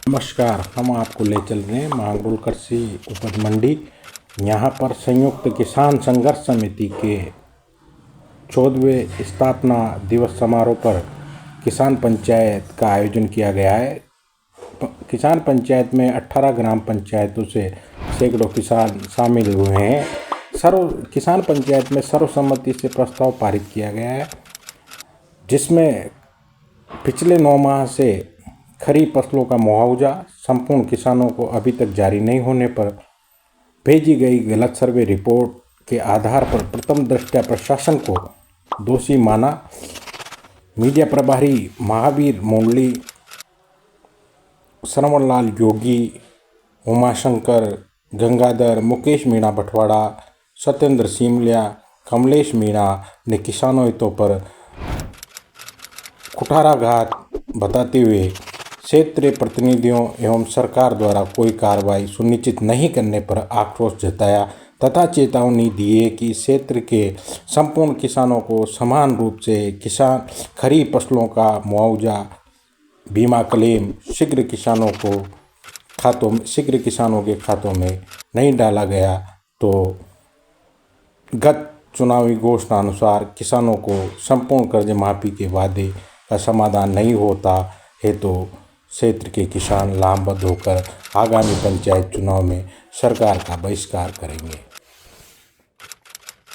नमस्कार। हम आपको ले चल रहे हैं मांगरोल कृषि उपज मंडी। यहाँ पर संयुक्त किसान संघर्ष समिति के 14वें स्थापना दिवस समारोह पर किसान पंचायत का आयोजन किया गया है। किसान पंचायत में 18 ग्राम पंचायतों से सैकड़ों किसान शामिल हुए हैं। किसान पंचायत में सर्वसम्मति से प्रस्ताव पारित किया गया है, जिसमें पिछले 9 माह से खरीफ फसलों का मुआवजा संपूर्ण किसानों को अभी तक जारी नहीं होने पर भेजी गई गलत सर्वे रिपोर्ट के आधार पर प्रथम दृष्टया प्रशासन को दोषी माना। मीडिया प्रभारी महावीर मोंडली, श्रवणलाल योगी, उमाशंकर गंगाधर, मुकेश मीणा बटवाड़ा, सत्येंद्र सिमलिया, कमलेश मीणा ने किसानों हितों पर कुठाराघात बताते हुए क्षेत्रीय प्रतिनिधियों एवं सरकार द्वारा कोई कार्रवाई सुनिश्चित नहीं करने पर आक्रोश जताया तथा चेतावनी दी है कि क्षेत्र के संपूर्ण किसानों को समान रूप से खरीफ फसलों का मुआवजा बीमा क्लेम शीघ्र किसानों के खातों में नहीं डाला गया तो गत चुनावी घोषणा अनुसार किसानों को संपूर्ण कर्ज माफी के वादे का समाधान नहीं होता है तो क्षेत्र के किसान लामबंद होकर आगामी पंचायत चुनाव में सरकार का बहिष्कार करेंगे।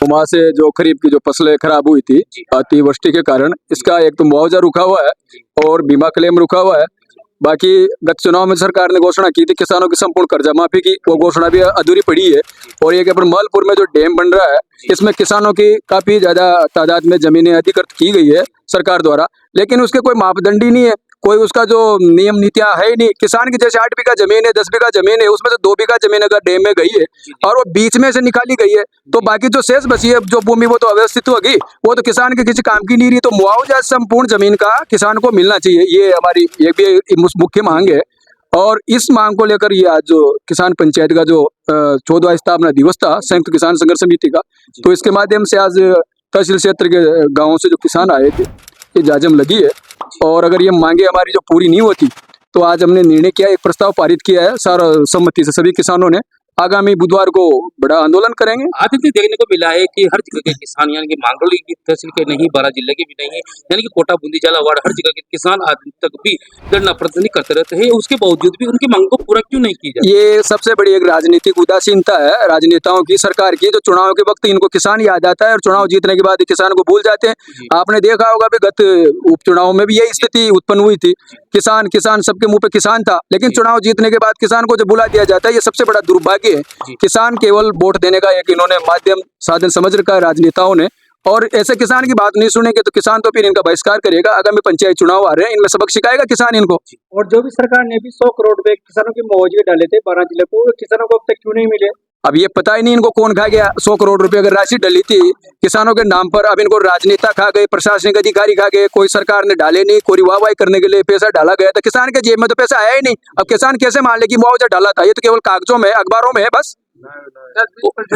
वहाँ से जो खरीफ की जो फसलें खराब हुई थी अतिवृष्टि के कारण, इसका एक तो मुआवजा रुका हुआ है और बीमा क्लेम रुका हुआ है। बाकी गत चुनाव में सरकार ने घोषणा की थी किसानों की संपूर्ण कर्जा माफी की, वो घोषणा भी अधूरी पड़ी है। और ये अपन मालपुर में जो डैम बन रहा है, इसमें किसानों की काफी ज्यादा तादाद में जमीनें अधिकृत की गई है सरकार द्वारा, लेकिन उसके कोई मापदंड ही नहीं है, कोई उसका जो नियम नीतियां है ही नहीं। किसान की जैसे 8 बीघा जमीन है, 10 बीघा जमीन है, उसमें से 2 बीघा जमीन अगर डैम में गई है और वो बीच में से निकाली गई है तो बाकी जो शेष बची है जो भूमि वो तो अव्यवस्थित होगी, वो तो किसान के किसी काम की नहीं रही। तो मुआवजा संपूर्ण जमीन का किसान को मिलना चाहिए, ये हमारी एक भी मुख्य मांग है। और इस मांग को लेकर ये आज जो किसान पंचायत का जो 14वां स्थापना दिवस था संयुक्त किसान संघर्ष समिति का, तो इसके माध्यम से आज तहसील क्षेत्र के गाँव से जो किसान आए थे ये जाजम लगी है। और अगर ये मांगे हमारी जो पूरी नहीं होती तो आज हमने निर्णय किया, एक प्रस्ताव पारित किया है सर्वसम्मति से सभी किसानों ने। आगामी बुधवार को बड़ा आंदोलन करेंगे। आज भी देखने को मिला है कि हर जगह के किसान यानी कि मांगरोल की तहसील के नहीं, बारा जिले के भी नहीं है, यानी कि कोटा, बूंदी, झालावाड़ हर जगह के किसान आज तक भी धरना प्रदर्शन करते रहते हैं। उसके बावजूद भी उनकी मांग को पूरा क्यों नहीं की जाती? ये सबसे बड़ी एक राजनीतिक उदासीनता है राजनेताओं की, सरकार की। जो चुनाव के वक्त इनको किसान याद आता है और चुनाव जीतने के बाद किसान को भूल जाते हैं। आपने देखा होगा भी गत उपचुनाव में भी यही स्थिति उत्पन्न हुई थी, किसान सबके मुंह पे किसान था, लेकिन चुनाव जीतने के बाद किसान को जब बुला दिया जाता है, ये सबसे बड़ा दुर्भाग्य है। किसान केवल वोट देने का एक इन्होंने माध्यम साधन समझ रखा है राजनेताओं ने, और ऐसे किसान की बात नहीं सुनेंगे तो किसान तो फिर इनका बहिष्कार करेगा। आगामी पंचायत चुनाव आ रहे हैं, इनमें सबक सिखाएगा किसान इनको। और जो भी सरकार ने भी 100 करोड़ रुपए किसानों के मुआवजे डाले थे 12 जिले को, किसानों को अब तक क्यों नहीं मिले? अब ये पता ही नहीं इनको कौन खा गया। 100 करोड़ रुपए अगर राशि डली थी किसानों के नाम पर, अब इनको राजनेता खा गए, प्रशासनिक अधिकारी खा गए, कोई सरकार ने डाले नहीं, कोई वाहवाही करने के लिए पैसा डाला गया, तो किसान के जेब में तो पैसा आया ही नहीं। अब किसान कैसे मान ले कि मुआवजा डाला था? ये तो केवल कागजों में, अखबारों में है बस।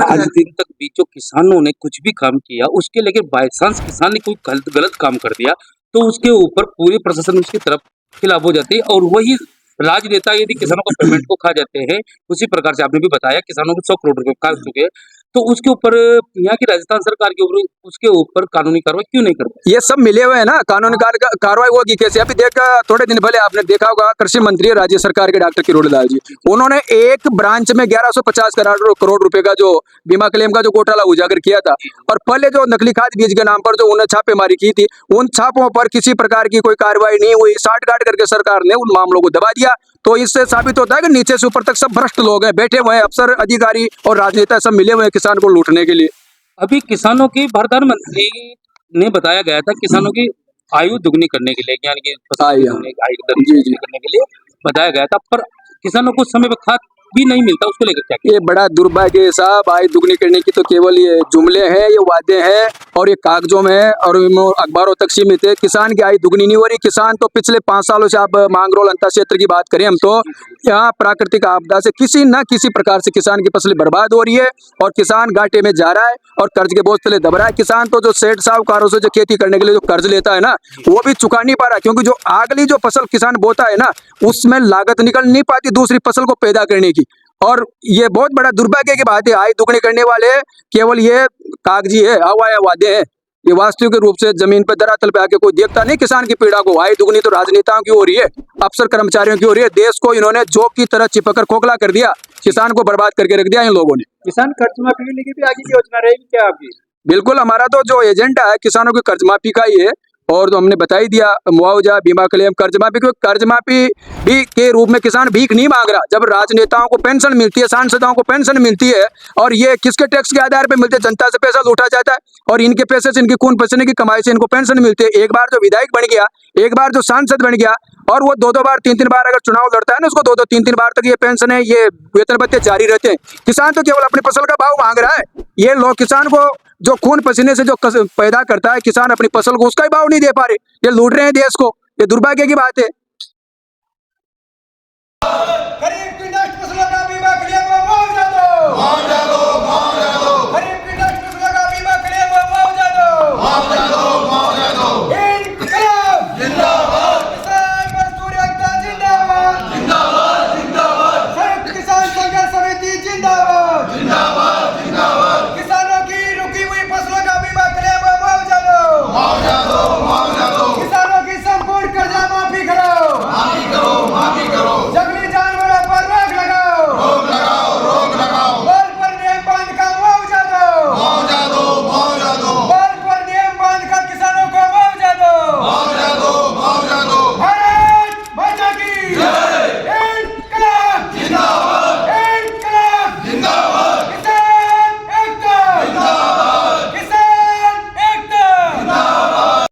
आज दिन तक भी जो किसानों ने कुछ भी काम किया उसके लेकर बाई चांस किसान ने कोई गलत काम कर दिया तो उसके ऊपर पूरे प्रशासन उसकी तरफ खिलाफ हो जाते हैं, और वही राजनेता यदि किसानों को पेमेंट को खा जाते हैं। उसी प्रकार से आपने भी बताया किसानों को 100 करोड़ रुपए खा चुके हैं, तो उसके ऊपर यहाँ की राजस्थान सरकार के ऊपर उसके ऊपर कानूनी कार्रवाई क्यों नहीं करती? ये सब मिले हुए हैं ना, कानूनी कार्रवाई होगी कैसे? अभी देखा थोड़े दिन पहले आपने देखा होगा कृषि मंत्री राज्य सरकार के डॉक्टर किरोड़ीलाल जी, उन्होंने एक ब्रांच में 1150 करोड़ रुपए का जो बीमा क्लेम का जो घोटाला उजागर किया था, और पहले जो नकली खाद बीज के नाम पर जो उन्होंने छापेमारी की थी, उन छापों पर किसी प्रकार की कोई कार्रवाई नहीं हुई। साठगांठ करके सरकार ने उन मामलों को दबा दिया। तो इससे साबित होता है कि नीचे से ऊपर तक सब भ्रष्ट लोग हैं, बैठे हुए हैं अफसर, अधिकारी और राजनेता, सब मिले हुए हैं किसान को लूटने के लिए। अभी किसानों की प्रधानमंत्री ने बताया गया था किसानों की आयु दुगनी करने के लिए, यानी कि आयु दुगनी करने के लिए बताया गया था, पर किसानों को समय पर खाद भी नहीं मिलता। उसको लेकर क्या? ये बड़ा दुर्भाग्य है साहब। आय दुगनी करने की तो केवल ये जुमले हैं, ये वादे हैं और ये कागजों में है और अखबारों तक सीमित है। किसान की आय दुगनी नहीं हो रही। किसान तो पिछले 5 सालों से, आप मांगरोल अंता क्षेत्र की बात करें हम तो यहाँ प्राकृतिक आपदा से किसी न किसी प्रकार से किसान की फसलें बर्बाद हो रही है और किसान घाटे में जा रहा है और कर्ज के बोझ तले दब रहा है। किसान तो जो सेठ साहूकारों से जो खेती करने के लिए जो कर्ज लेता है ना, वो भी चुका नहीं पा रहा, क्योंकि जो अगली जो फसल किसान बोता है ना, उसमें लागत निकल नहीं पाती दूसरी फसल को पैदा करने की। और ये बहुत बड़ा दुर्भाग्य की बात है, आय दुगनी करने वाले केवल ये कागजी है, हवा वादे हैं। ये वास्तविक रूप से जमीन पर धरातल पे आके कोई देखता नहीं किसान की पीड़ा को। आय दुगनी तो राजनेताओं की हो रही है, अफसर कर्मचारियों की हो रही है। देश को इन्होंने जोक की तरह चिपक कर खोखला कर दिया, किसान को बर्बाद करके रख दिया इन लोगों ने। किसान कर्ज माफी के लिए भी आगे की योजना रहेगी क्या आपकी? बिल्कुल, हमारा तो जो एजेंडा है किसानों की कर्ज माफी का ही है। और तो हमने बता ही दिया, मुआवजा, बीमा क्लेम, कर्ज माफी। क्योंकि कर्ज माफी भी के रूप में किसान भीख नहीं मांग रहा। जब राजनेताओं को पेंशन मिलती है, सांसदों को पेंशन मिलती है, और ये किसके टैक्स के आधार पर मिलते हैं? जनता से पैसा लूटा जाता है और इनके पैसे से, इनकी खून पसीने की कमाई से इनको पेंशन मिलती है। एक बार जो विधायक बन गया, एक बार जो सांसद बन गया, और वो दो बार, तीन बार अगर चुनाव लड़ता है ना, उसको दो तीन बार तक ये पेंशन है, ये वेतन भत्ते जारी रहते हैं। किसान तो केवल अपनी फसल का भाव मांग रहा है। ये लोग किसान को जो खून पसीने से जो पैदा करता है किसान अपनी फसल को, उसका ही भाव नहीं दे पा रहे। ये लूट रहे हैं देश को, ये दुर्भाग्य की बात है।